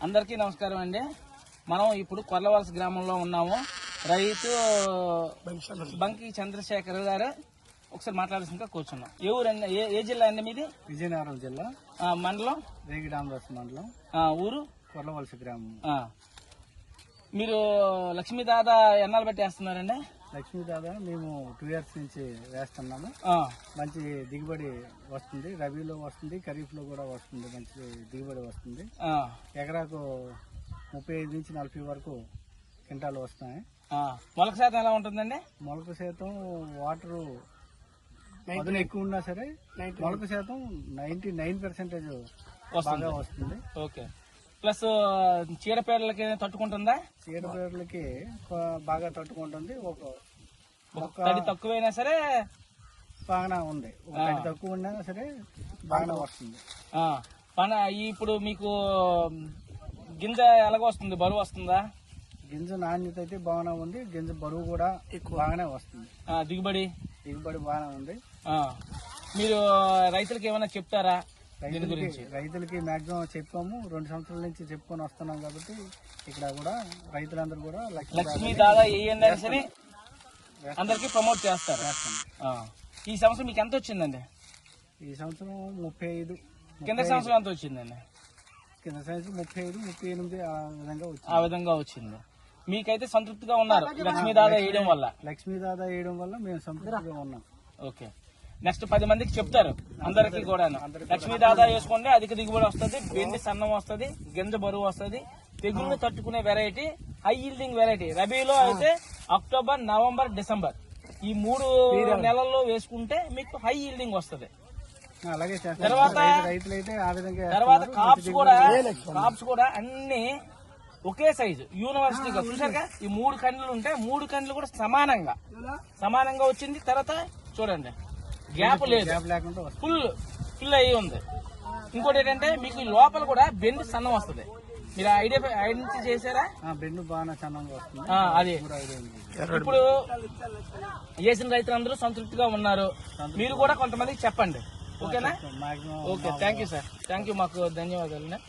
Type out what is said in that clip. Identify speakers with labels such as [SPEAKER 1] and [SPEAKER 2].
[SPEAKER 1] అందరికీ నమస్కారం అండి. మనం ఇప్పుడు కొర్లవలస గ్రామంలో ఉన్నాము. రైతు బంకి చంద్రశేఖర్ గారు ఒకసారి మాట్లాడాల్సిందిగా కూర్చున్నాం. ఏ ఊరండి? ఏ జిల్లా అండి మీది?
[SPEAKER 2] విజయనగరం జిల్లా,
[SPEAKER 1] మండలం
[SPEAKER 2] రేగిడామదాస్ మండలం,
[SPEAKER 1] ఊరు
[SPEAKER 2] కొర్లవలస గ్రామం.
[SPEAKER 1] మీరు లక్ష్మీ దాదా ఎన్నాళ్ళు బట్టి వేస్తున్నారండి?
[SPEAKER 2] లక్ష్మీ దాదా మేము 2 years నుంచి వేస్తున్నాము. మంచి దిగుబడి వస్తుంది. రబీలో వస్తుంది, ఖరీఫ్ లో కూడా వస్తుంది. మంచి దిగుబడి వస్తుంది. ఎకరాకు 35 నుంచి 40 వరకు క్వింటాలు వస్తాయి.
[SPEAKER 1] మొలక శాతం ఎలా ఉంటుందండి?
[SPEAKER 2] మొలక శాతం వాటర్ అదును ఎక్కువ ఉన్నా సరే మొలక శాతం 99% బాగా వస్తుంది.
[SPEAKER 1] ఓకే. ప్లస్ చీడపీడలకి తట్టుకుంటుందా?
[SPEAKER 2] చీడపీడలకి బాగా తట్టుకుంటుంది. ఒక
[SPEAKER 1] తడి తక్కువైనా సరే
[SPEAKER 2] బాగానే ఉంది. తడి తక్కువ ఉన్నా సరే బాగానే వస్తుంది.
[SPEAKER 1] ఇప్పుడు మీకు గింజ ఎలాగ వస్తుంది? బరువు వస్తుందా?
[SPEAKER 2] గింజ నాణ్యత అయితే బాగానే ఉంది. గింజ బరువు కూడా బాగానే వస్తుంది.
[SPEAKER 1] దిగుబడి
[SPEAKER 2] బాగానే ఉంది.
[SPEAKER 1] మీరు రైతులకు ఏమైనా చెప్తారా?
[SPEAKER 2] రైతులకి మాక్సిమం చెప్పాము. 2 సంవత్సరాల నుంచి చెప్పుకొని వస్తున్నాం కాబట్టి ఇక్కడ కూడా రైతులందరూ కూడా
[SPEAKER 1] లక్ష్మీ దాదా వేయండి సరే అందరికి ప్రమోట్ చేస్తారు. ఈ సంవత్సరం మీకు ఎంత వచ్చిందండి?
[SPEAKER 2] ఈ సంవత్సరం 35.
[SPEAKER 1] కింద సంవత్సరం ఎంత వచ్చిందండి?
[SPEAKER 2] కింద సంవత్సరం 35, 38
[SPEAKER 1] ఆ విధంగా వచ్చింది. మీకైతే సంతృప్తిగా ఉన్నారు లక్ష్మీ దాదా వేయడం వల్ల?
[SPEAKER 2] లక్ష్మీ దాదా వేయడం వల్ల మేము సంతృప్తిగా ఉన్నాం.
[SPEAKER 1] ఓకే. నెక్స్ట్ 10 మందికి చెప్తారు అందరికి కూడా లక్ష్మీ దాదా వేసుకోండి, అధిక దిగుబడి వస్తుంది, బెండి సన్నం వస్తుంది, గింజ బరువు వస్తుంది, తెగుళ్లు తట్టుకునే వెరైటీ, హై ఈల్డింగ్ వెరైటీ. రబీలో అయితే అక్టోబర్, నవంబర్, డిసెంబర్ ఈ 3 నెలల్లో వేసుకుంటే మీకు హై ఈల్డింగ్ వస్తుంది.
[SPEAKER 2] అలాగే
[SPEAKER 1] తర్వాత కాప్స్ కూడా అన్ని ఒకే సైజు యూనివర్సిటీగా చూసారుగా. ఈ 3 కండ్లు ఉంటాయి. 3 కండ్లు కూడా సమానంగా వచ్చింది. తర్వాత చూడండి గ్యాప్ లేదు, ఫుల్ అయ్యి ఉంది. ఇంకోటి ఏంటంటే మీకు లోపల కూడా బెండ్ సన్నం వస్తుంది. మీరు ఐడెంటిఫై చేశారా?
[SPEAKER 2] బెండ్ బాగా సన్నంగా వస్తుంది.
[SPEAKER 1] అది ఇప్పుడు వేసిన రైతులందరూ సంతృప్తిగా ఉన్నారు. మీరు కూడా కొంతమందికి చెప్పండి. ఓకేనా? Okay. Thank you sir. Thank you. మాకు ధన్యవాదాలు.